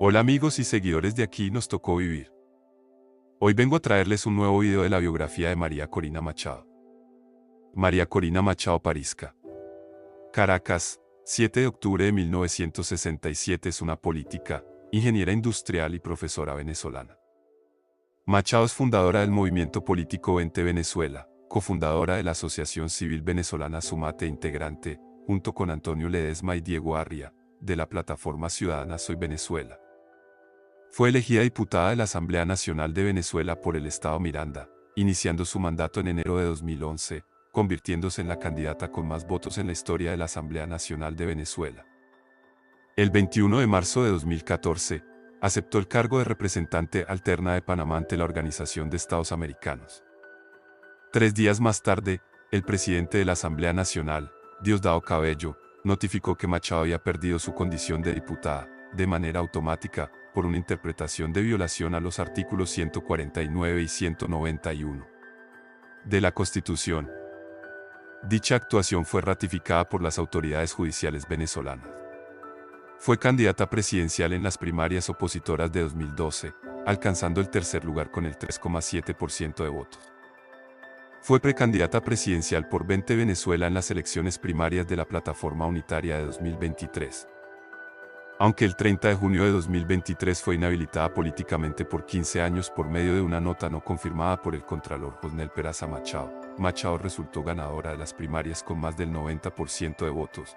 Hola amigos y seguidores de Aquí nos tocó vivir. Hoy vengo a traerles un nuevo video de la biografía de María Corina Machado. María Corina Machado Parisca. Caracas, 7 de octubre de 1967 es una política, ingeniera industrial y profesora venezolana. Machado es fundadora del movimiento político Vente Venezuela, cofundadora de la Asociación Civil Venezolana Sumate e integrante, junto con Antonio Ledesma y Diego Arria, de la plataforma ciudadana Soy Venezuela. Fue elegida diputada de la Asamblea Nacional de Venezuela por el Estado Miranda, iniciando su mandato en enero de 2011, convirtiéndose en la candidata con más votos en la historia de la Asamblea Nacional de Venezuela. El 21 de marzo de 2014, aceptó el cargo de representante alterna de Panamá ante la Organización de Estados Americanos. 3 días más tarde, el presidente de la Asamblea Nacional, Diosdado Cabello, notificó que Machado había perdido su condición de diputada, de manera automática, por una interpretación de violación a los artículos 149 y 191 de la Constitución. Dicha actuación fue ratificada por las autoridades judiciales venezolanas. Fue candidata presidencial en las primarias opositoras de 2012, alcanzando el tercer lugar con el 3,7% de votos. Fue precandidata presidencial por Vente Venezuela en las elecciones primarias de la Plataforma Unitaria de 2023. Aunque el 30 de junio de 2023 fue inhabilitada políticamente por 15 años por medio de una nota no confirmada por el contralor Josnel Peraza Machado, Machado resultó ganadora de las primarias con más del 90% de votos,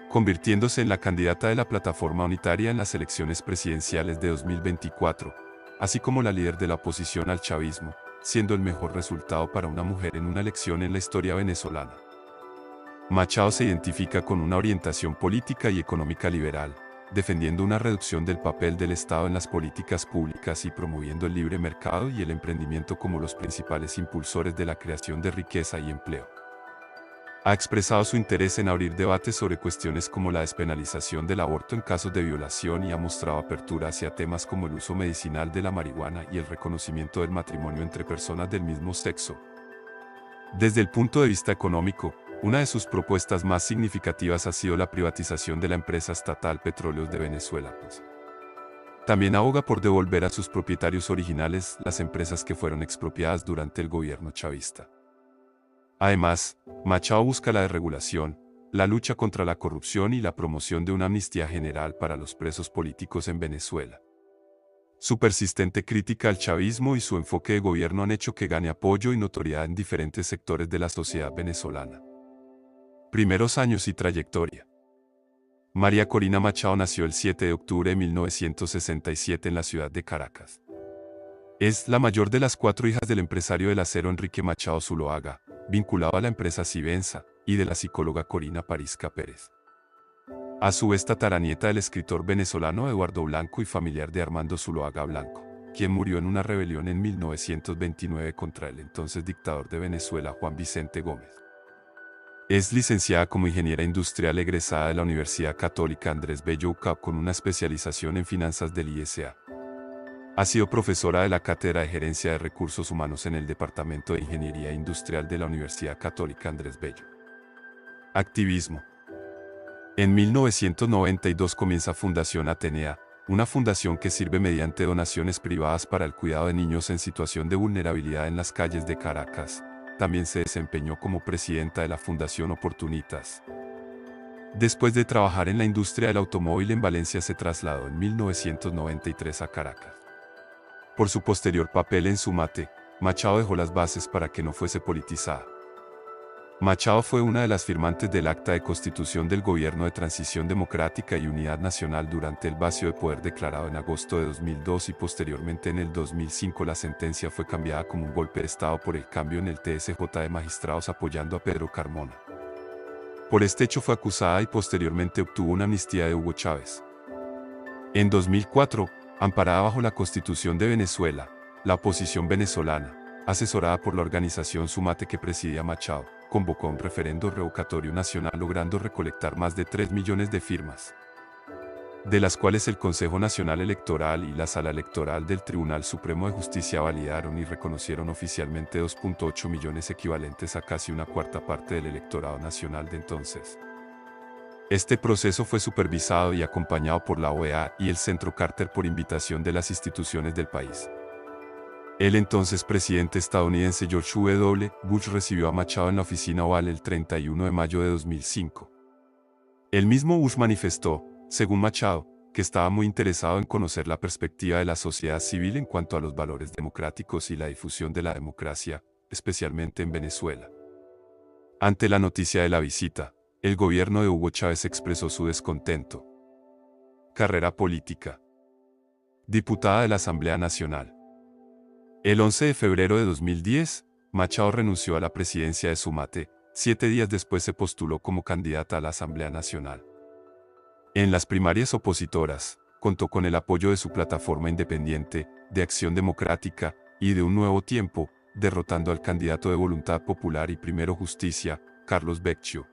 convirtiéndose en la candidata de la Plataforma Unitaria en las elecciones presidenciales de 2024, así como la líder de la oposición al chavismo, siendo el mejor resultado para una mujer en una elección en la historia venezolana. Machado se identifica con una orientación política y económica liberal, defendiendo una reducción del papel del Estado en las políticas públicas y promoviendo el libre mercado y el emprendimiento como los principales impulsores de la creación de riqueza y empleo. Ha expresado su interés en abrir debates sobre cuestiones como la despenalización del aborto en casos de violación y ha mostrado apertura hacia temas como el uso medicinal de la marihuana y el reconocimiento del matrimonio entre personas del mismo sexo. Desde el punto de vista económico, una de sus propuestas más significativas ha sido la privatización de la empresa estatal Petróleos de Venezuela. También aboga por devolver a sus propietarios originales las empresas que fueron expropiadas durante el gobierno chavista. Además, Machado busca la desregulación, la lucha contra la corrupción y la promoción de una amnistía general para los presos políticos en Venezuela. Su persistente crítica al chavismo y su enfoque de gobierno han hecho que gane apoyo y notoriedad en diferentes sectores de la sociedad venezolana. Primeros años y trayectoria. María Corina Machado nació el 7 de octubre de 1967 en la ciudad de Caracas. Es la mayor de las 4 hijas del empresario del acero Enrique Machado Zuloaga, vinculado a la empresa Civenza, y de la psicóloga Corina Parisca Pérez. A su vez tataranieta del escritor venezolano Eduardo Blanco y familiar de Armando Zuloaga Blanco, quien murió en una rebelión en 1929 contra el entonces dictador de Venezuela Juan Vicente Gómez. Es licenciada como ingeniera industrial egresada de la Universidad Católica Andrés Bello UCAP con una especialización en finanzas del ISA. Ha sido profesora de la Cátedra de Gerencia de Recursos Humanos en el Departamento de Ingeniería Industrial de la Universidad Católica Andrés Bello. Activismo. En 1992 comienza Fundación Atenea, una fundación que sirve mediante donaciones privadas para el cuidado de niños en situación de vulnerabilidad en las calles de Caracas. También se desempeñó como presidenta de la Fundación Oportunitas. Después de trabajar en la industria del automóvil en Valencia se trasladó en 1993 a Caracas. Por su posterior papel en Sumate, Machado dejó las bases para que no fuese politizada. Machado fue una de las firmantes del Acta de Constitución del Gobierno de Transición Democrática y Unidad Nacional durante el vacío de poder declarado en agosto de 2002 y posteriormente en el 2005 la sentencia fue cambiada como un golpe de Estado por el cambio en el TSJ de magistrados apoyando a Pedro Carmona. Por este hecho fue acusada y posteriormente obtuvo una amnistía de Hugo Chávez. En 2004, amparada bajo la Constitución de Venezuela, la oposición venezolana, asesorada por la organización Sumate que presidía Machado, convocó un referendo revocatorio nacional logrando recolectar más de 3 millones de firmas, de las cuales el Consejo Nacional Electoral y la Sala Electoral del Tribunal Supremo de Justicia validaron y reconocieron oficialmente 2,8 millones equivalentes a casi una cuarta parte del electorado nacional de entonces. Este proceso fue supervisado y acompañado por la OEA y el Centro Carter por invitación de las instituciones del país. El entonces presidente estadounidense George W. Bush recibió a Machado en la oficina Oval el 31 de mayo de 2005. El mismo Bush manifestó, según Machado, que estaba muy interesado en conocer la perspectiva de la sociedad civil en cuanto a los valores democráticos y la difusión de la democracia, especialmente en Venezuela. Ante la noticia de la visita, el gobierno de Hugo Chávez expresó su descontento. Carrera política. Diputada de la Asamblea Nacional. El 11 de febrero de 2010, Machado renunció a la presidencia de Sumate, 7 días después se postuló como candidata a la Asamblea Nacional. En las primarias opositoras, contó con el apoyo de su plataforma independiente, de Acción Democrática, y de Un Nuevo Tiempo, derrotando al candidato de Voluntad Popular y Primero Justicia, Carlos Becchio.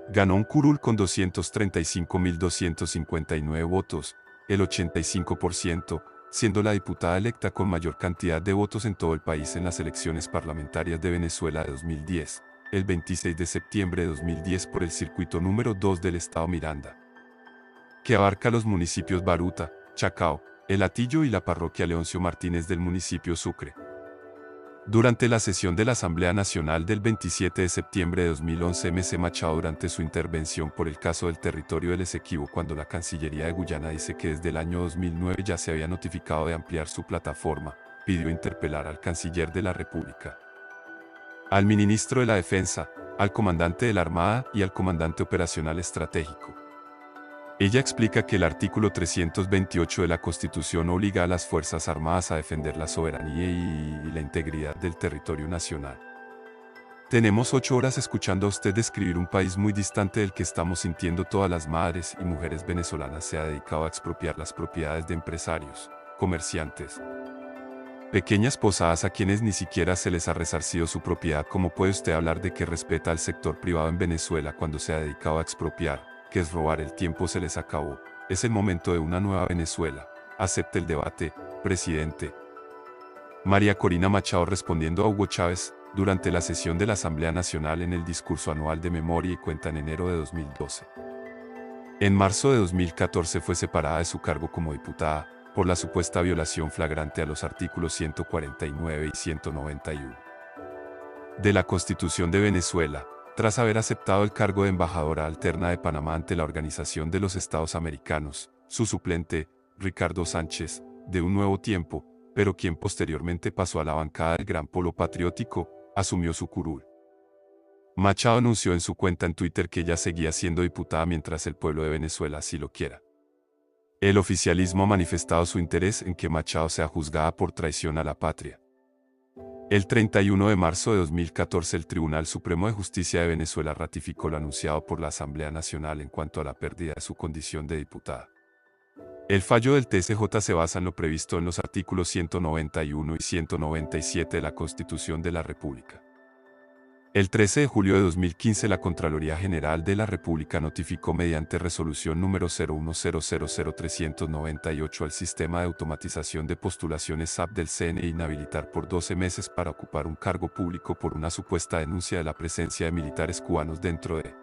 Ganó un curul con 235.259 votos, el 85%, siendo la diputada electa con mayor cantidad de votos en todo el país en las elecciones parlamentarias de Venezuela de 2010, el 26 de septiembre de 2010 por el circuito número 2 del estado Miranda, que abarca los municipios Baruta, Chacao, El Hatillo y la parroquia Leoncio Martínez del municipio Sucre. Durante la sesión de la Asamblea Nacional del 27 de septiembre de 2011, M.C. Machado, durante su intervención por el caso del territorio del Esequibo, cuando la Cancillería de Guyana dice que desde el año 2009 ya se había notificado de ampliar su plataforma, pidió interpelar al canciller de la República, al ministro de la Defensa, al comandante de la Armada y al comandante operacional estratégico. Ella explica que el artículo 328 de la Constitución obliga a las Fuerzas Armadas a defender la soberanía y la integridad del territorio nacional. Tenemos 8 horas escuchando a usted describir un país muy distante del que estamos sintiendo. Todas las madres y mujeres venezolanas se ha dedicado a expropiar las propiedades de empresarios, comerciantes, pequeñas posadas a quienes ni siquiera se les ha resarcido su propiedad. ¿Cómo puede usted hablar de que respeta al sector privado en Venezuela cuando se ha dedicado a expropiar? Que es robar? El tiempo se les acabó. Es el momento de una nueva Venezuela. Acepte el debate, presidente. María Corina Machado respondiendo a Hugo Chávez, durante la sesión de la Asamblea Nacional en el discurso anual de memoria y cuenta en enero de 2012. En marzo de 2014 fue separada de su cargo como diputada, por la supuesta violación flagrante a los artículos 149 y 191 de la Constitución de Venezuela, tras haber aceptado el cargo de embajadora alterna de Panamá ante la Organización de los Estados Americanos. Su suplente, Ricardo Sánchez, de Un Nuevo Tiempo, pero quien posteriormente pasó a la bancada del Gran Polo Patriótico, asumió su curul. Machado anunció en su cuenta en Twitter que ella seguía siendo diputada mientras el pueblo de Venezuela así lo quiera. El oficialismo ha manifestado su interés en que Machado sea juzgada por traición a la patria. El 31 de marzo de 2014 el Tribunal Supremo de Justicia de Venezuela ratificó lo anunciado por la Asamblea Nacional en cuanto a la pérdida de su condición de diputada. El fallo del TSJ se basa en lo previsto en los artículos 191 y 197 de la Constitución de la República. El 13 de julio de 2015 la Contraloría General de la República notificó mediante resolución número 0100398 al Sistema de Automatización de Postulaciones SAP del CNE inhabilitar por 12 meses para ocupar un cargo público por una supuesta denuncia de la presencia de militares cubanos dentro de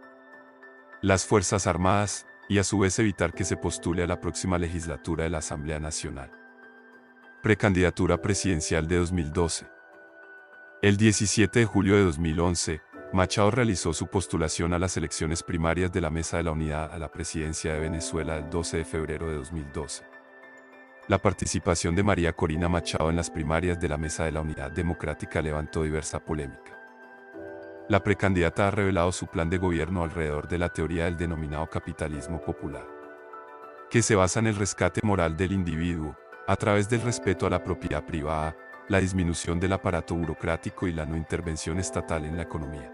las Fuerzas Armadas, y a su vez evitar que se postule a la próxima legislatura de la Asamblea Nacional. Precandidatura presidencial de 2012. El 17 de julio de 2011, Machado realizó su postulación a las elecciones primarias de la Mesa de la Unidad a la presidencia de Venezuela el 12 de febrero de 2012. La participación de María Corina Machado en las primarias de la Mesa de la Unidad Democrática levantó diversa polémica. La precandidata ha revelado su plan de gobierno alrededor de la teoría del denominado capitalismo popular, que se basa en el rescate moral del individuo, a través del respeto a la propiedad privada, la disminución del aparato burocrático y la no intervención estatal en la economía.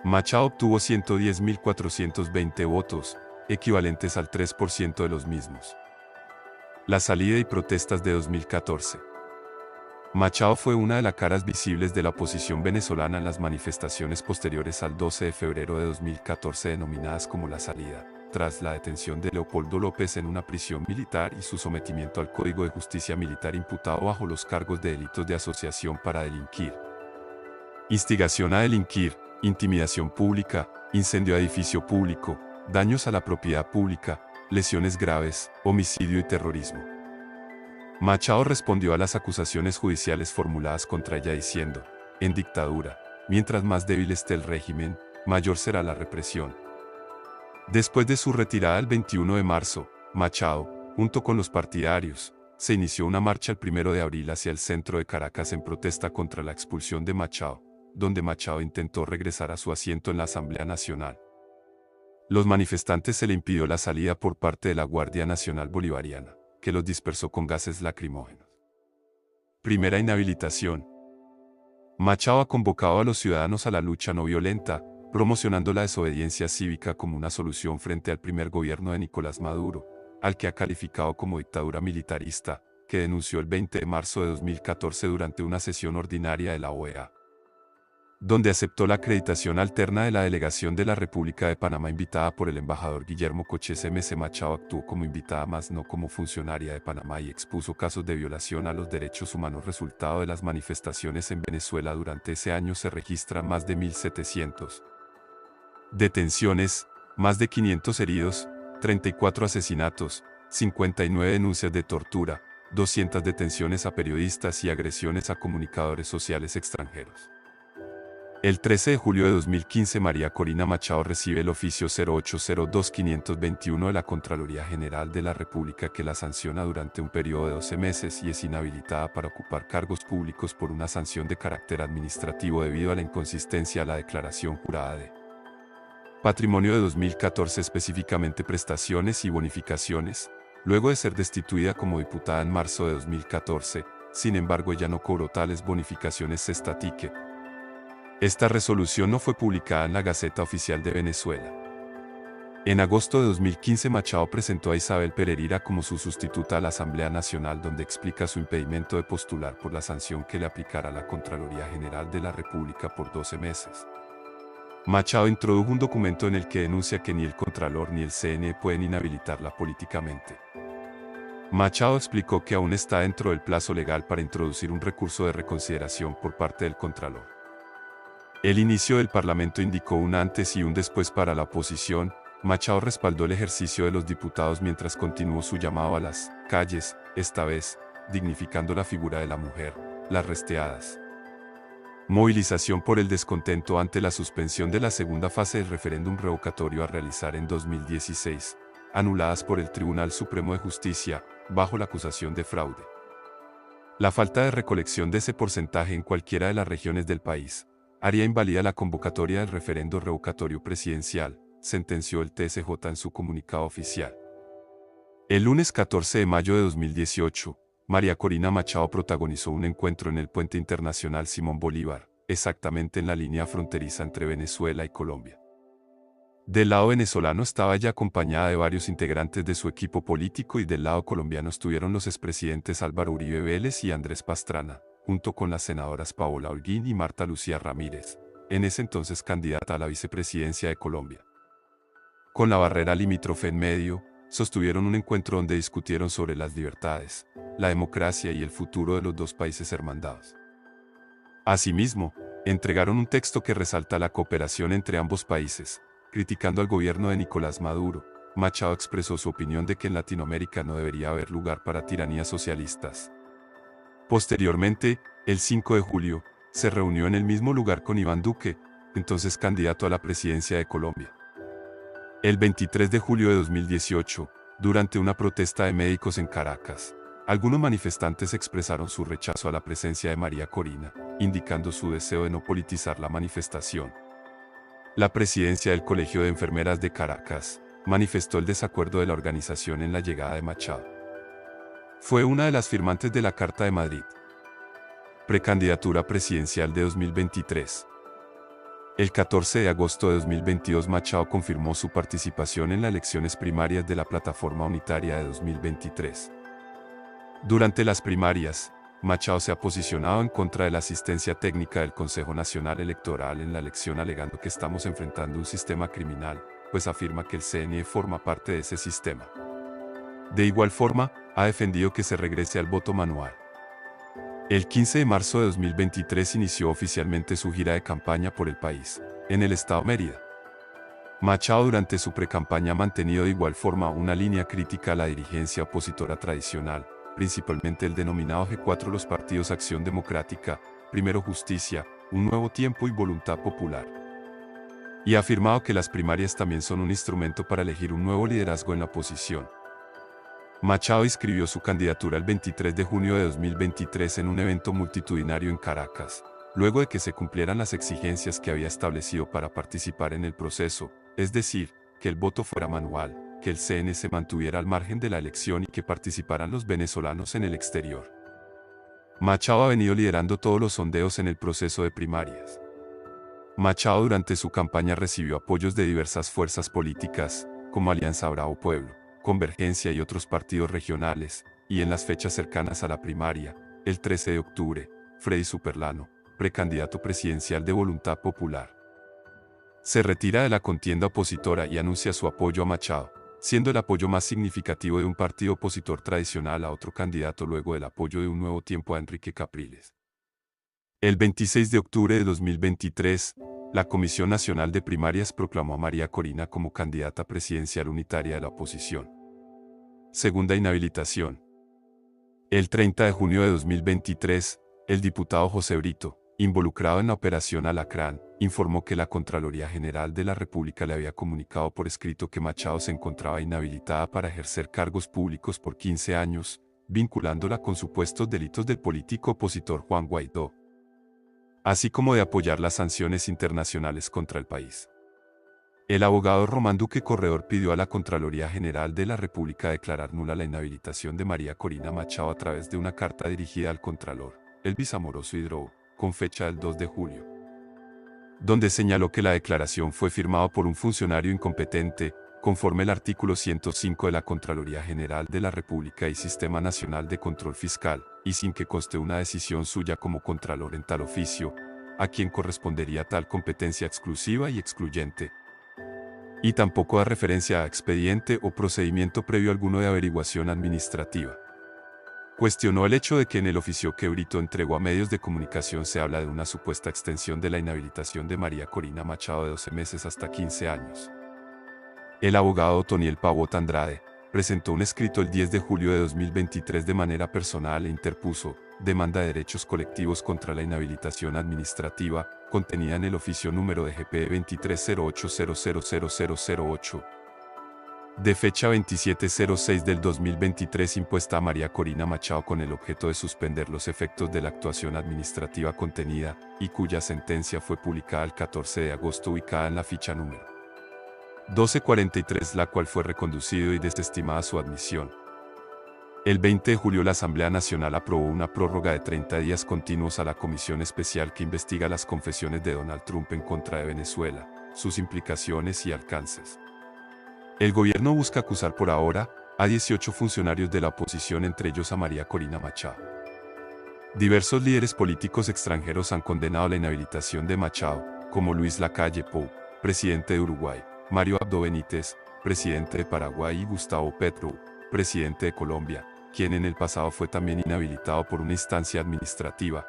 Machado obtuvo 110.420 votos, equivalentes al 3% de los mismos. La salida y protestas de 2014. Machado fue una de las caras visibles de la oposición venezolana en las manifestaciones posteriores al 12 de febrero de 2014 denominadas como la salida, tras la detención de Leopoldo López en una prisión militar y su sometimiento al Código de Justicia Militar imputado bajo los cargos de delitos de asociación para delinquir, instigación a delinquir, intimidación pública, incendio a edificio público, daños a la propiedad pública, lesiones graves, homicidio y terrorismo. Machado respondió a las acusaciones judiciales formuladas contra ella diciendo, en dictadura, mientras más débil esté el régimen, mayor será la represión. Después de su retirada el 21 de marzo, Machado, junto con los partidarios, se inició una marcha el 1 de abril hacia el centro de Caracas en protesta contra la expulsión de Machado, donde Machado intentó regresar a su asiento en la Asamblea Nacional. Los manifestantes se le impidió la salida por parte de la Guardia Nacional Bolivariana, que los dispersó con gases lacrimógenos. Primera inhabilitación. Machado ha convocado a los ciudadanos a la lucha no violenta, promocionando la desobediencia cívica como una solución frente al primer gobierno de Nicolás Maduro, al que ha calificado como dictadura militarista, que denunció el 20 de marzo de 2014 durante una sesión ordinaria de la OEA, donde aceptó la acreditación alterna de la delegación de la República de Panamá invitada por el embajador Guillermo Cochés. M.C. Machado actuó como invitada más no como funcionaria de Panamá y expuso casos de violación a los derechos humanos resultado de las manifestaciones en Venezuela. Durante ese año se registran más de 1.700 detenciones, más de 500 heridos, 34 asesinatos, 59 denuncias de tortura, 200 detenciones a periodistas y agresiones a comunicadores sociales extranjeros. El 13 de julio de 2015 María Corina Machado recibe el oficio 0802-521 de la Contraloría General de la República que la sanciona durante un periodo de 12 meses y es inhabilitada para ocupar cargos públicos por una sanción de carácter administrativo debido a la inconsistencia a la declaración jurada de patrimonio de 2014, específicamente prestaciones y bonificaciones, luego de ser destituida como diputada en marzo de 2014. Sin embargo, ella no cobró tales bonificaciones estatique. Esta resolución no fue publicada en la Gaceta Oficial de Venezuela. En agosto de 2015 Machado presentó a Isabel Pereira como su sustituta a la Asamblea Nacional, donde explica su impedimento de postular por la sanción que le aplicará la Contraloría General de la República por 12 meses. Machado introdujo un documento en el que denuncia que ni el Contralor ni el CNE pueden inhabilitarla políticamente. Machado explicó que aún está dentro del plazo legal para introducir un recurso de reconsideración por parte del Contralor. El inicio del Parlamento indicó un antes y un después para la oposición. Machado respaldó el ejercicio de los diputados mientras continuó su llamado a las calles, esta vez, dignificando la figura de la mujer, las resteadas. Movilización por el descontento ante la suspensión de la segunda fase del referéndum revocatorio a realizar en 2016, anuladas por el Tribunal Supremo de Justicia, bajo la acusación de fraude. La falta de recolección de ese porcentaje en cualquiera de las regiones del país haría inválida la convocatoria del referendo revocatorio presidencial, sentenció el TSJ en su comunicado oficial. El lunes 14 de mayo de 2018, María Corina Machado protagonizó un encuentro en el Puente Internacional Simón Bolívar, exactamente en la línea fronteriza entre Venezuela y Colombia. Del lado venezolano estaba ella acompañada de varios integrantes de su equipo político y del lado colombiano estuvieron los expresidentes Álvaro Uribe Vélez y Andrés Pastrana, junto con las senadoras Paola Holguín y Marta Lucía Ramírez, en ese entonces candidata a la vicepresidencia de Colombia. Con la barrera limítrofe en medio, sostuvieron un encuentro donde discutieron sobre las libertades, la democracia y el futuro de los dos países hermandados. Asimismo, entregaron un texto que resalta la cooperación entre ambos países. Criticando al gobierno de Nicolás Maduro, Machado expresó su opinión de que en Latinoamérica no debería haber lugar para tiranías socialistas. Posteriormente, el 5 de julio, se reunió en el mismo lugar con Iván Duque, entonces candidato a la presidencia de Colombia. El 23 de julio de 2018, durante una protesta de médicos en Caracas, algunos manifestantes expresaron su rechazo a la presencia de María Corina, indicando su deseo de no politizar la manifestación. La presidencia del Colegio de Enfermeras de Caracas manifestó el desacuerdo de la organización en la llegada de Machado. Fue una de las firmantes de la Carta de Madrid. Precandidatura presidencial de 2023. El 14 de agosto de 2022 Machado confirmó su participación en las elecciones primarias de la Plataforma Unitaria de 2023. Durante las primarias, Machado se ha posicionado en contra de la asistencia técnica del Consejo Nacional Electoral en la elección alegando que estamos enfrentando un sistema criminal, pues afirma que el CNE forma parte de ese sistema. De igual forma, ha defendido que se regrese al voto manual. El 15 de marzo de 2023 inició oficialmente su gira de campaña por el país, en el estado Mérida. Machado durante su precampaña ha mantenido de igual forma una línea crítica a la dirigencia opositora tradicional, principalmente el denominado G4, los partidos Acción Democrática, Primero Justicia, Un Nuevo Tiempo y Voluntad Popular. Y ha afirmado que las primarias también son un instrumento para elegir un nuevo liderazgo en la oposición. Machado inscribió su candidatura el 23 de junio de 2023 en un evento multitudinario en Caracas, luego de que se cumplieran las exigencias que había establecido para participar en el proceso, es decir, que el voto fuera manual, que el CNE se mantuviera al margen de la elección y que participaran los venezolanos en el exterior. Machado ha venido liderando todos los sondeos en el proceso de primarias. Machado durante su campaña recibió apoyos de diversas fuerzas políticas, como Alianza Bravo Pueblo, Convergencia y otros partidos regionales, y en las fechas cercanas a la primaria, el 13 de octubre, Freddy Superlano, precandidato presidencial de Voluntad Popular, se retira de la contienda opositora y anuncia su apoyo a Machado, siendo el apoyo más significativo de un partido opositor tradicional a otro candidato luego del apoyo de Un Nuevo Tiempo a Enrique Capriles. El 26 de octubre de 2023, la Comisión Nacional de Primarias proclamó a María Corina como candidata presidencial unitaria de la oposición. Segunda inhabilitación. El 30 de junio de 2023, el diputado José Brito, involucrado en la Operación Alacrán, informó que la Contraloría General de la República le había comunicado por escrito que Machado se encontraba inhabilitada para ejercer cargos públicos por 15 años, vinculándola con supuestos delitos del político opositor Juan Guaidó, así como de apoyar las sanciones internacionales contra el país. El abogado Román Duque Corredor pidió a la Contraloría General de la República declarar nula la inhabilitación de María Corina Machado a través de una carta dirigida al Contralor, Elvis Amoroso Hidrobo, con fecha del 2 de julio, donde señaló que la declaración fue firmada por un funcionario incompetente, conforme el artículo 105 de la Contraloría General de la República y Sistema Nacional de Control Fiscal, y sin que conste una decisión suya como Contralor en tal oficio, a quien correspondería tal competencia exclusiva y excluyente, y tampoco da referencia a expediente o procedimiento previo alguno de averiguación administrativa. Cuestionó el hecho de que en el oficio que Brito entregó a medios de comunicación se habla de una supuesta extensión de la inhabilitación de María Corina Machado de 12 meses hasta 15 años. El abogado Otoniel Pavot Andrade presentó un escrito el 10 de julio de 2023 de manera personal e interpuso demanda de derechos colectivos contra la inhabilitación administrativa, contenida en el oficio número de GP 2308000008, de fecha 27/06 del 2023 impuesta a María Corina Machado con el objeto de suspender los efectos de la actuación administrativa contenida, y cuya sentencia fue publicada el 14 de agosto ubicada en la ficha número 1243, la cual fue reconducido y desestimada su admisión. El 20 de julio la Asamblea Nacional aprobó una prórroga de 30 días continuos a la Comisión Especial que investiga las confesiones de Donald Trump en contra de Venezuela, sus implicaciones y alcances. El gobierno busca acusar por ahora a 18 funcionarios de la oposición, entre ellos a María Corina Machado. Diversos líderes políticos extranjeros han condenado la inhabilitación de Machado, como Luis Lacalle Pou, presidente de Uruguay, Mario Abdo Benítez, presidente de Paraguay, y Gustavo Petro, presidente de Colombia, quien en el pasado fue también inhabilitado por una instancia administrativa.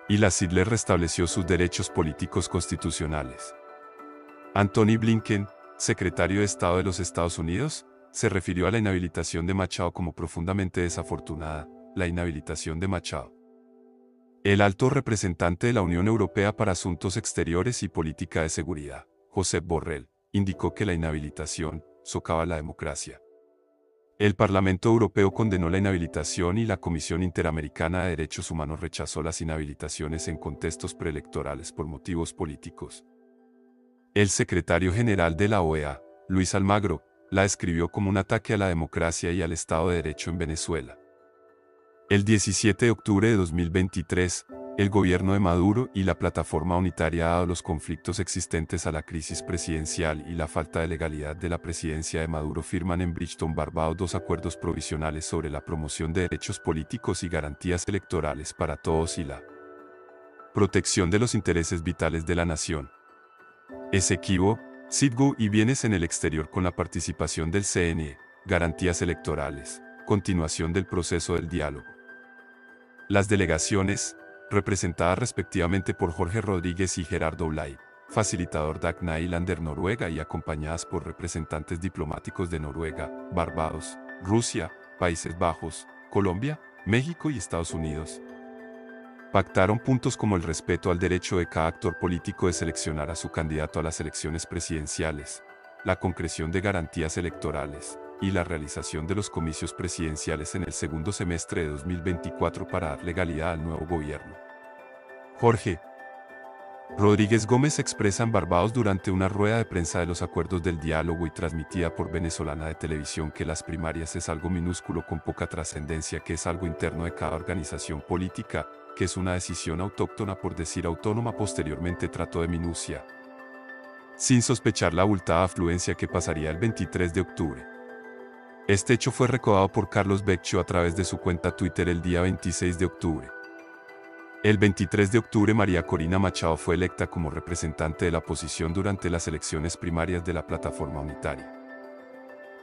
Y la CID le restableció sus derechos políticos constitucionales. Antony Blinken, secretario de Estado de los Estados Unidos, se refirió a la inhabilitación de Machado como profundamente desafortunada. La inhabilitación de Machado. El alto representante de la Unión Europea para Asuntos Exteriores y Política de Seguridad, Josep Borrell, indicó que la inhabilitación socava la democracia. El Parlamento Europeo condenó la inhabilitación y la Comisión Interamericana de Derechos Humanos rechazó las inhabilitaciones en contextos preelectorales por motivos políticos. El secretario general de la OEA, Luis Almagro, la describió como un ataque a la democracia y al Estado de Derecho en Venezuela. El 17 de octubre de 2023, el gobierno de Maduro y la plataforma unitaria, dado los conflictos existentes a la crisis presidencial y la falta de legalidad de la presidencia de Maduro, firman en Bridgetown, Barbados, 2 acuerdos provisionales sobre la promoción de derechos políticos y garantías electorales para todos y la protección de los intereses vitales de la nación. Esequibo, SIDGU y bienes en el exterior con la participación del CNE, garantías electorales, continuación del proceso del diálogo. Las delegaciones, representadas respectivamente por Jorge Rodríguez y Gerardo Blay, facilitador Dagna Islander Noruega y acompañadas por representantes diplomáticos de Noruega, Barbados, Rusia, Países Bajos, Colombia, México y Estados Unidos. Pactaron puntos como el respeto al derecho de cada actor político de seleccionar a su candidato a las elecciones presidenciales, la concreción de garantías electorales y la realización de los comicios presidenciales en el segundo semestre de 2024 para dar legalidad al nuevo gobierno. Jorge Rodríguez Gómez expresa en Barbados durante una rueda de prensa de los acuerdos del diálogo y transmitida por Venezolana de Televisión que las primarias es algo minúsculo con poca trascendencia, que es algo interno de cada organización política, que es una decisión autóctona por decir autónoma. Posteriormente trató de minucia, sin sospechar la abultada afluencia que pasaría el 23 de octubre. Este hecho fue recordado por Carlos Becchio a través de su cuenta Twitter el día 26 de octubre. El 23 de octubre María Corina Machado fue electa como representante de la oposición durante las elecciones primarias de la Plataforma Unitaria.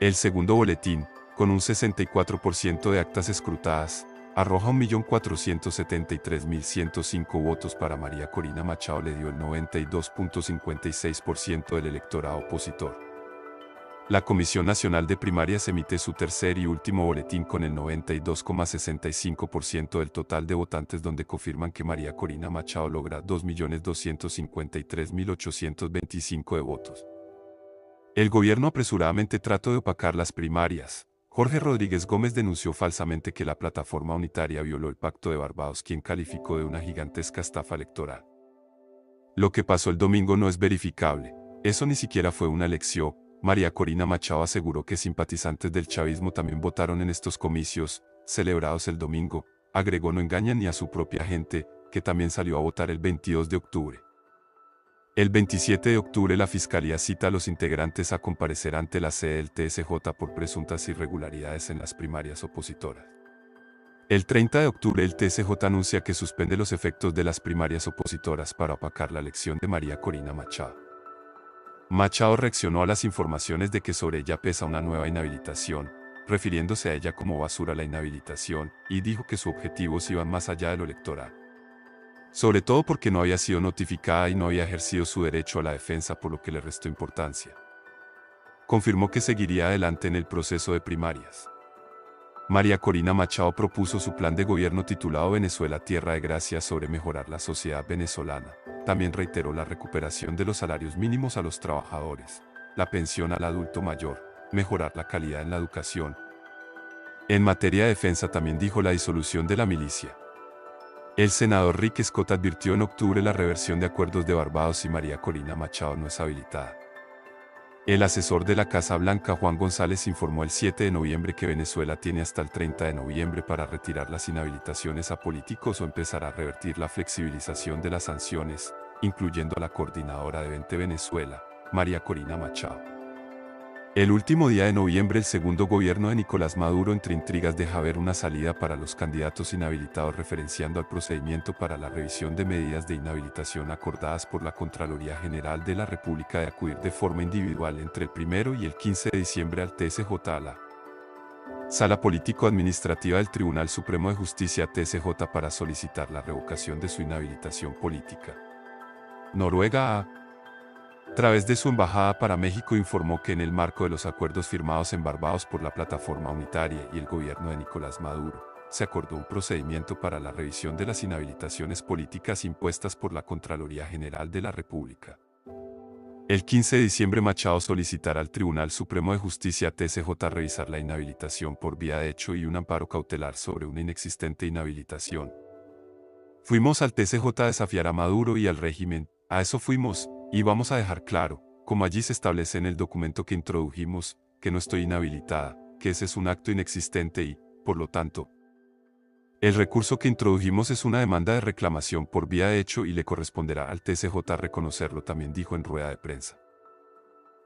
El segundo boletín, con un 64% de actas escrutadas, arroja 1.473.105 votos para María Corina Machado, le dio el 92.56% del electorado opositor. La Comisión Nacional de Primarias emite su tercer y último boletín con el 92,65% del total de votantes, donde confirman que María Corina Machado logra 2.253.825 de votos. El gobierno apresuradamente trató de opacar las primarias. Jorge Rodríguez Gómez denunció falsamente que la Plataforma Unitaria violó el Pacto de Barbados, quien calificó de una gigantesca estafa electoral. Lo que pasó el domingo no es verificable. Eso ni siquiera fue una elección. María Corina Machado aseguró que simpatizantes del chavismo también votaron en estos comicios, celebrados el domingo. Agregó: no engañan ni a su propia gente, que también salió a votar el 22 de octubre. El 27 de octubre la Fiscalía cita a los integrantes a comparecer ante la sede del TSJ por presuntas irregularidades en las primarias opositoras. El 30 de octubre el TSJ anuncia que suspende los efectos de las primarias opositoras para opacar la elección de María Corina Machado. Machado reaccionó a las informaciones de que sobre ella pesa una nueva inhabilitación, refiriéndose a ella como basura la inhabilitación, y dijo que sus objetivos iban más allá de lo electoral. Sobre todo porque no había sido notificada y no había ejercido su derecho a la defensa, por lo que le restó importancia. Confirmó que seguiría adelante en el proceso de primarias. María Corina Machado propuso su plan de gobierno titulado Venezuela Tierra de Gracia sobre mejorar la sociedad venezolana. También reiteró la recuperación de los salarios mínimos a los trabajadores, la pensión al adulto mayor, mejorar la calidad en la educación. En materia de defensa también dijo la disolución de la milicia. El senador Rick Scott advirtió en octubre la reversión de acuerdos de Barbados y María Corina Machado no es habilitada. El asesor de la Casa Blanca, Juan González, informó el 7 de noviembre que Venezuela tiene hasta el 30 de noviembre para retirar las inhabilitaciones a políticos o empezar a revertir la flexibilización de las sanciones, incluyendo a la coordinadora de Vente Venezuela, María Corina Machado. El último día de noviembre el segundo gobierno de Nicolás Maduro, entre intrigas, deja ver una salida para los candidatos inhabilitados, referenciando al procedimiento para la revisión de medidas de inhabilitación acordadas por la Contraloría General de la República de acudir de forma individual entre el 1 y el 15 de diciembre al TSJ, a la Sala Político-Administrativa del Tribunal Supremo de Justicia TSJ, para solicitar la revocación de su inhabilitación política. Noruega, a través de su embajada para México, informó que en el marco de los acuerdos firmados en Barbados por la Plataforma Unitaria y el gobierno de Nicolás Maduro, se acordó un procedimiento para la revisión de las inhabilitaciones políticas impuestas por la Contraloría General de la República. El 15 de diciembre Machado solicitará al Tribunal Supremo de Justicia TSJ revisar la inhabilitación por vía de hecho y un amparo cautelar sobre una inexistente inhabilitación. Fuimos al TSJ a desafiar a Maduro y al régimen, a eso fuimos. Y vamos a dejar claro, como allí se establece en el documento que introdujimos, que no estoy inhabilitada, que ese es un acto inexistente y, por lo tanto, el recurso que introdujimos es una demanda de reclamación por vía de hecho y le corresponderá al TSJ reconocerlo, también dijo en rueda de prensa.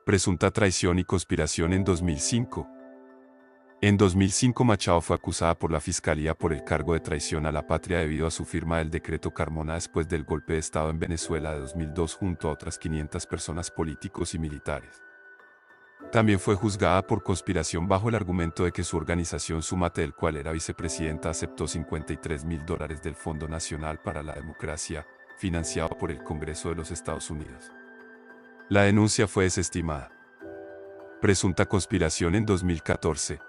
Presunta traición y conspiración en 2005. En 2005 Machado fue acusada por la Fiscalía por el cargo de traición a la patria debido a su firma del decreto Carmona después del golpe de Estado en Venezuela de 2002 junto a otras 500 personas, políticos y militares. También fue juzgada por conspiración bajo el argumento de que su organización Sumate, del cual era vicepresidenta, aceptó $53.000 del Fondo Nacional para la Democracia, financiado por el Congreso de los Estados Unidos. La denuncia fue desestimada. Presunta conspiración en 2014.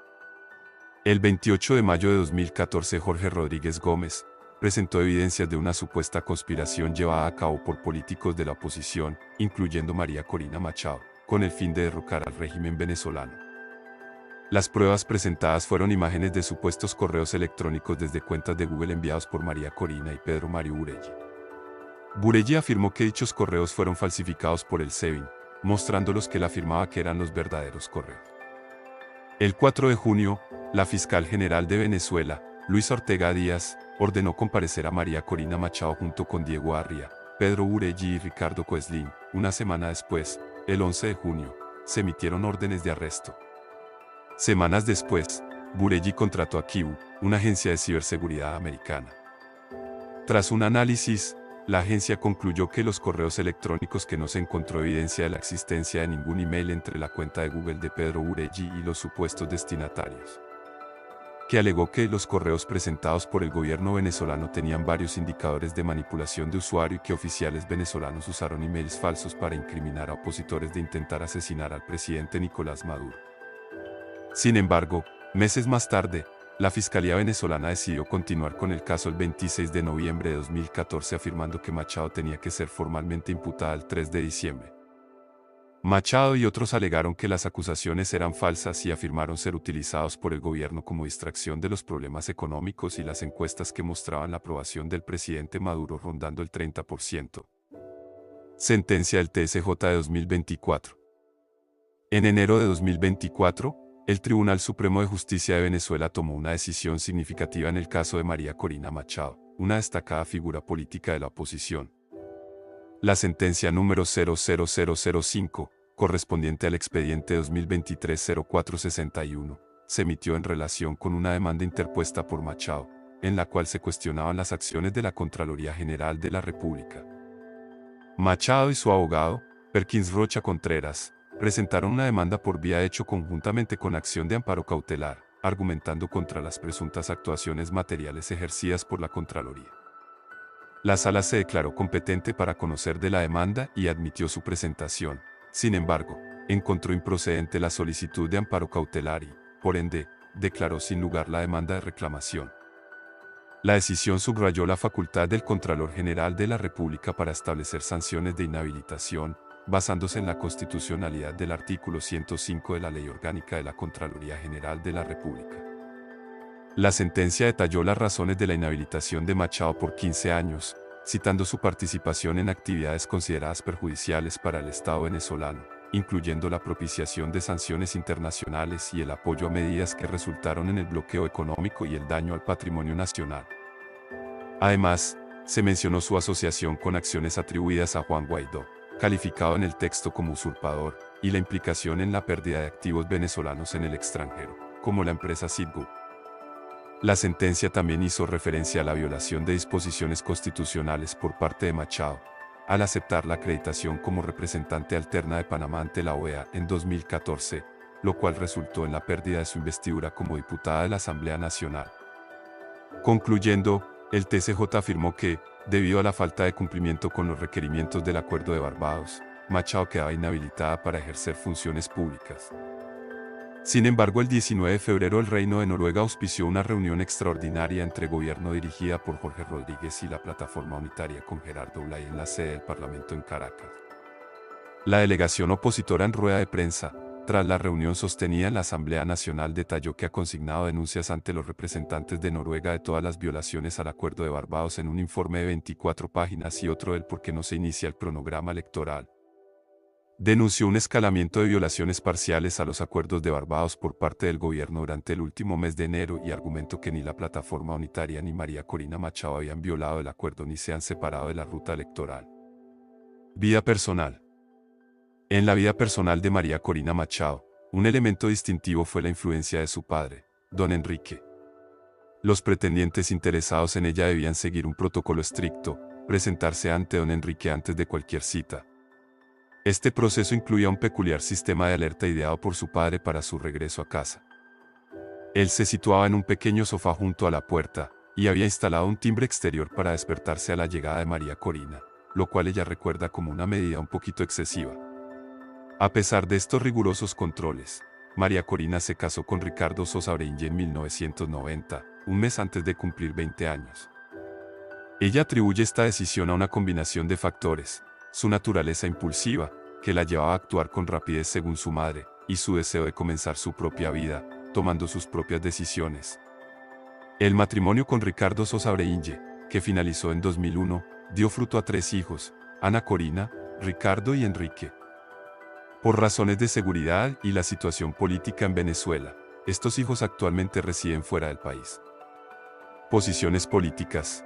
El 28 de mayo de 2014 Jorge Rodríguez Gómez presentó evidencias de una supuesta conspiración llevada a cabo por políticos de la oposición, incluyendo María Corina Machado, con el fin de derrocar al régimen venezolano. Las pruebas presentadas fueron imágenes de supuestos correos electrónicos desde cuentas de Google enviados por María Corina y Pedro Mario Burelli. Burelli afirmó que dichos correos fueron falsificados por el SEBIN, mostrándolos que él afirmaba que eran los verdaderos correos. El 4 de junio, la fiscal general de Venezuela, Luisa Ortega Díaz, ordenó comparecer a María Corina Machado junto con Diego Arria, Pedro Burelli y Ricardo Coeslin. Una semana después, el 11 de junio, se emitieron órdenes de arresto. Semanas después, Burelli contrató a Kivu, una agencia de ciberseguridad americana. Tras un análisis, la agencia concluyó que los correos electrónicos que no se encontró evidencia de la existencia de ningún email entre la cuenta de Google de Pedro Burelli y los supuestos destinatarios, que alegó que los correos presentados por el gobierno venezolano tenían varios indicadores de manipulación de usuario y que oficiales venezolanos usaron emails falsos para incriminar a opositores de intentar asesinar al presidente Nicolás Maduro. Sin embargo, meses más tarde, la Fiscalía venezolana decidió continuar con el caso el 26 de noviembre de 2014 afirmando que Machado tenía que ser formalmente imputada el 3 de diciembre. Machado y otros alegaron que las acusaciones eran falsas y afirmaron ser utilizados por el gobierno como distracción de los problemas económicos y las encuestas que mostraban la aprobación del presidente Maduro rondando el 30%. Sentencia del TSJ de 2024. En enero de 2024, el Tribunal Supremo de Justicia de Venezuela tomó una decisión significativa en el caso de María Corina Machado, una destacada figura política de la oposición. La sentencia número 00005, correspondiente al expediente 2023-0461, se emitió en relación con una demanda interpuesta por Machado, en la cual se cuestionaban las acciones de la Contraloría General de la República. Machado y su abogado, Perkins Rocha Contreras, presentaron una demanda por vía de hecho conjuntamente con acción de amparo cautelar, argumentando contra las presuntas actuaciones materiales ejercidas por la Contraloría. La sala se declaró competente para conocer de la demanda y admitió su presentación. Sin embargo, encontró improcedente la solicitud de amparo cautelar y, por ende, declaró sin lugar la demanda de reclamación. La decisión subrayó la facultad del Contralor General de la República para establecer sanciones de inhabilitación, basándose en la constitucionalidad del artículo 105 de la Ley Orgánica de la Contraloría General de la República. La sentencia detalló las razones de la inhabilitación de Machado por 15 años, citando su participación en actividades consideradas perjudiciales para el Estado venezolano, incluyendo la propiciación de sanciones internacionales y el apoyo a medidas que resultaron en el bloqueo económico y el daño al patrimonio nacional. Además, se mencionó su asociación con acciones atribuidas a Juan Guaidó, calificado en el texto como usurpador, y la implicación en la pérdida de activos venezolanos en el extranjero, como la empresa Citgo. La sentencia también hizo referencia a la violación de disposiciones constitucionales por parte de Machado, al aceptar la acreditación como representante alterna de Panamá ante la OEA en 2014, lo cual resultó en la pérdida de su investidura como diputada de la Asamblea Nacional. Concluyendo, el TCJ afirmó que, debido a la falta de cumplimiento con los requerimientos del Acuerdo de Barbados, Machado quedaba inhabilitada para ejercer funciones públicas. Sin embargo, el 19 de febrero el Reino de Noruega auspició una reunión extraordinaria entre gobierno dirigida por Jorge Rodríguez y la Plataforma Unitaria con Gerardo Blay en la sede del Parlamento en Caracas. La delegación opositora en rueda de prensa, tras la reunión sostenida en la Asamblea Nacional, detalló que ha consignado denuncias ante los representantes de Noruega de todas las violaciones al Acuerdo de Barbados en un informe de 24 páginas y otro del por qué no se inicia el cronograma electoral. Denunció un escalamiento de violaciones parciales a los acuerdos de Barbados por parte del gobierno durante el último mes de enero y argumentó que ni la Plataforma Unitaria ni María Corina Machado habían violado el acuerdo ni se han separado de la ruta electoral. Vida personal. En la vida personal de María Corina Machado, un elemento distintivo fue la influencia de su padre, don Enrique. Los pretendientes interesados en ella debían seguir un protocolo estricto, presentarse ante don Enrique antes de cualquier cita. Este proceso incluía un peculiar sistema de alerta ideado por su padre para su regreso a casa. Él se situaba en un pequeño sofá junto a la puerta, y había instalado un timbre exterior para despertarse a la llegada de María Corina, lo cual ella recuerda como una medida un poquito excesiva. A pesar de estos rigurosos controles, María Corina se casó con Ricardo Sosabreña en 1990, un mes antes de cumplir 20 años. Ella atribuye esta decisión a una combinación de factores: su naturaleza impulsiva, que la llevaba a actuar con rapidez según su madre, y su deseo de comenzar su propia vida, tomando sus propias decisiones. El matrimonio con Ricardo Sosabreña, que finalizó en 2001, dio fruto a 3 hijos: Ana Corina, Ricardo y Enrique. Por razones de seguridad y la situación política en Venezuela, estos hijos actualmente residen fuera del país. Posiciones políticas.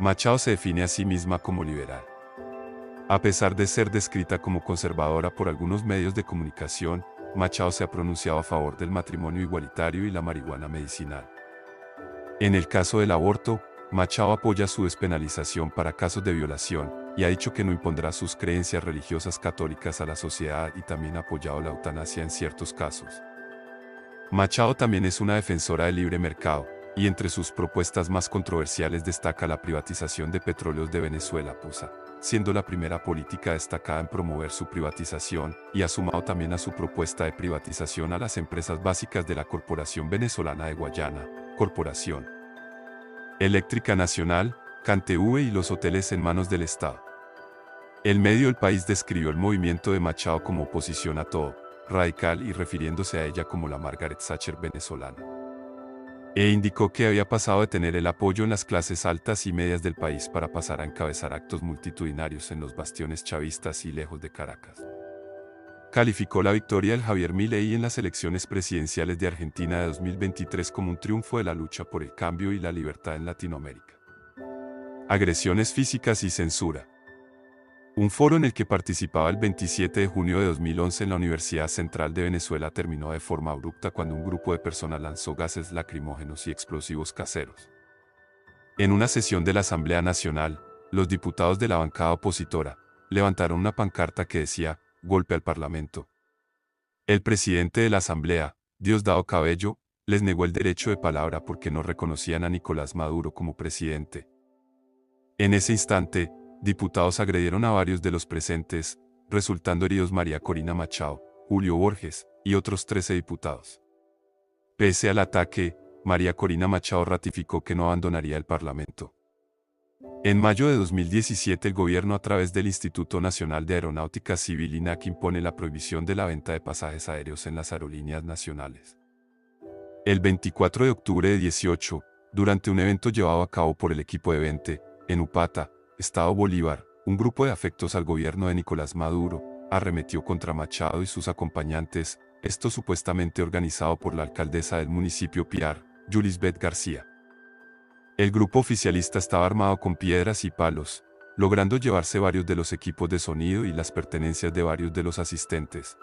Machado se define a sí misma como liberal. A pesar de ser descrita como conservadora por algunos medios de comunicación, Machado se ha pronunciado a favor del matrimonio igualitario y la marihuana medicinal. En el caso del aborto, Machado apoya su despenalización para casos de violación, y ha dicho que no impondrá sus creencias religiosas católicas a la sociedad, y también ha apoyado la eutanasia en ciertos casos. Machado también es una defensora del libre mercado, y entre sus propuestas más controversiales destaca la privatización de Petróleos de Venezuela (PUSA), siendo la primera política destacada en promover su privatización, y ha sumado también a su propuesta de privatización a las empresas básicas de la Corporación Venezolana de Guayana, Corporación Eléctrica Nacional, CanTV, y los hoteles en manos del Estado. El medio El País describió el movimiento de Machado como oposición a todo, radical, y refiriéndose a ella como la Margaret Thatcher venezolana. E indicó que había pasado de tener el apoyo en las clases altas y medias del país para pasar a encabezar actos multitudinarios en los bastiones chavistas y lejos de Caracas. Calificó la victoria del Javier Milei en las elecciones presidenciales de Argentina de 2023 como un triunfo de la lucha por el cambio y la libertad en Latinoamérica. Agresiones físicas y censura. Un foro en el que participaba el 27 de junio de 2011 en la Universidad Central de Venezuela terminó de forma abrupta cuando un grupo de personas lanzó gases lacrimógenos y explosivos caseros. En una sesión de la Asamblea Nacional, los diputados de la bancada opositora levantaron una pancarta que decía: "Golpe al Parlamento". El presidente de la Asamblea, Diosdado Cabello, les negó el derecho de palabra porque no reconocían a Nicolás Maduro como presidente. En ese instante, diputados agredieron a varios de los presentes, resultando heridos María Corina Machado, Julio Borges y otros 13 diputados. Pese al ataque, María Corina Machado ratificó que no abandonaría el Parlamento. En mayo de 2017, el gobierno, a través del Instituto Nacional de Aeronáutica Civil INAC, impone la prohibición de la venta de pasajes aéreos en las aerolíneas nacionales. El 24 de octubre de 2018, durante un evento llevado a cabo por el equipo de Vente, en Upata, Estado Bolívar, un grupo de afectos al gobierno de Nicolás Maduro arremetió contra Machado y sus acompañantes, esto supuestamente organizado por la alcaldesa del municipio Piar, Yulisbeth García. El grupo oficialista estaba armado con piedras y palos, logrando llevarse varios de los equipos de sonido y las pertenencias de varios de los asistentes.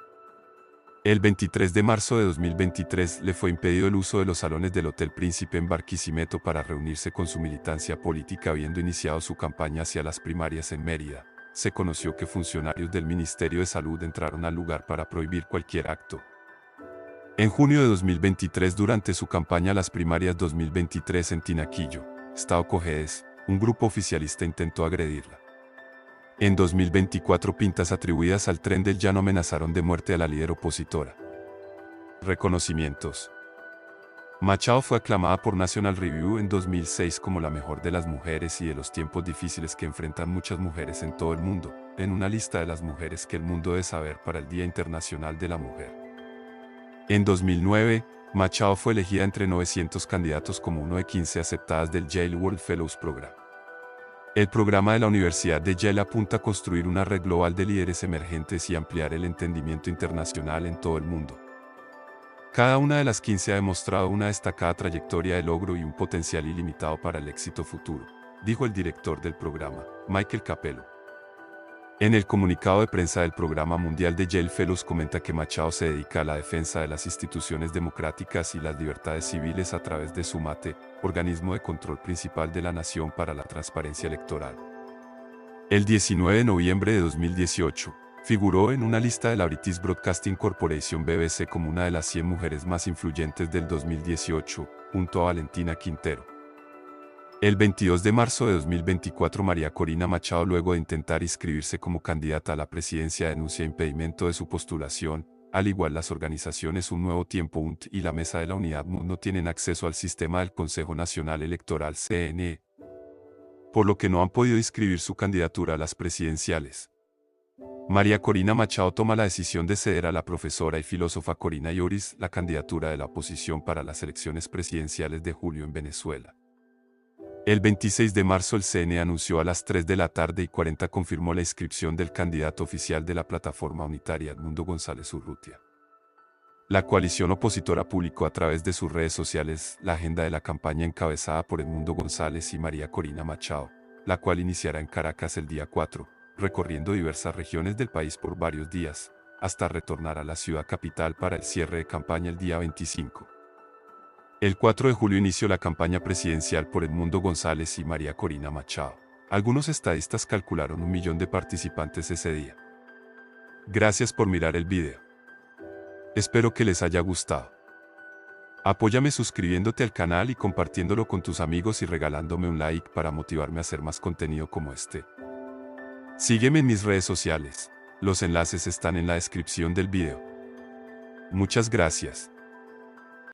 El 23 de marzo de 2023 le fue impedido el uso de los salones del Hotel Príncipe en Barquisimeto para reunirse con su militancia política. Habiendo iniciado su campaña hacia las primarias en Mérida, se conoció que funcionarios del Ministerio de Salud entraron al lugar para prohibir cualquier acto. En junio de 2023, durante su campaña a las primarias 2023 en Tinaquillo, Estado Cojedes, un grupo oficialista intentó agredirla. En 2024, pintas atribuidas al Tren del Llano amenazaron de muerte a la líder opositora. Reconocimientos. Machado fue aclamada por National Review en 2006 como la mejor de las mujeres y de los tiempos difíciles que enfrentan muchas mujeres en todo el mundo, en una lista de las mujeres que el mundo debe saber para el Día Internacional de la Mujer. En 2009, Machado fue elegida entre 900 candidatos como uno de 15 aceptadas del Yale World Fellows Program. El programa de la Universidad de Yale apunta a construir una red global de líderes emergentes y ampliar el entendimiento internacional en todo el mundo. Cada una de las 15 ha demostrado una destacada trayectoria de logro y un potencial ilimitado para el éxito futuro, dijo el director del programa, Michael Capello. En el comunicado de prensa del Programa Mundial de Yale Fellows comenta que Machado se dedica a la defensa de las instituciones democráticas y las libertades civiles a través de su MATE, organismo de control principal de la Nación para la Transparencia Electoral. El 19 de noviembre de 2018, figuró en una lista de la British Broadcasting Corporation (BBC) como una de las 100 mujeres más influyentes del 2018, junto a Valentina Quintero. El 22 de marzo de 2024, María Corina Machado, luego de intentar inscribirse como candidata a la presidencia, denuncia impedimento de su postulación. Al igual, las organizaciones Un Nuevo Tiempo UNT y la Mesa de la Unidad MUN no tienen acceso al sistema del Consejo Nacional Electoral CNE, por lo que no han podido inscribir su candidatura a las presidenciales. María Corina Machado toma la decisión de ceder a la profesora y filósofa Corina Lloris la candidatura de la oposición para las elecciones presidenciales de julio en Venezuela. El 26 de marzo el CNE anunció a las 3:40 confirmó la inscripción del candidato oficial de la plataforma unitaria, Edmundo González Urrutia. La coalición opositora publicó a través de sus redes sociales la agenda de la campaña encabezada por Edmundo González y María Corina Machado, la cual iniciará en Caracas el día 4, recorriendo diversas regiones del país por varios días, hasta retornar a la ciudad capital para el cierre de campaña el día 25. El 4 de julio inició la campaña presidencial por Edmundo González y María Corina Machado. Algunos estadistas calcularon 1 millón de participantes ese día. Gracias por mirar el video. Espero que les haya gustado. Apóyame suscribiéndote al canal y compartiéndolo con tus amigos y regalándome un like para motivarme a hacer más contenido como este. Sígueme en mis redes sociales. Los enlaces están en la descripción del video. Muchas gracias.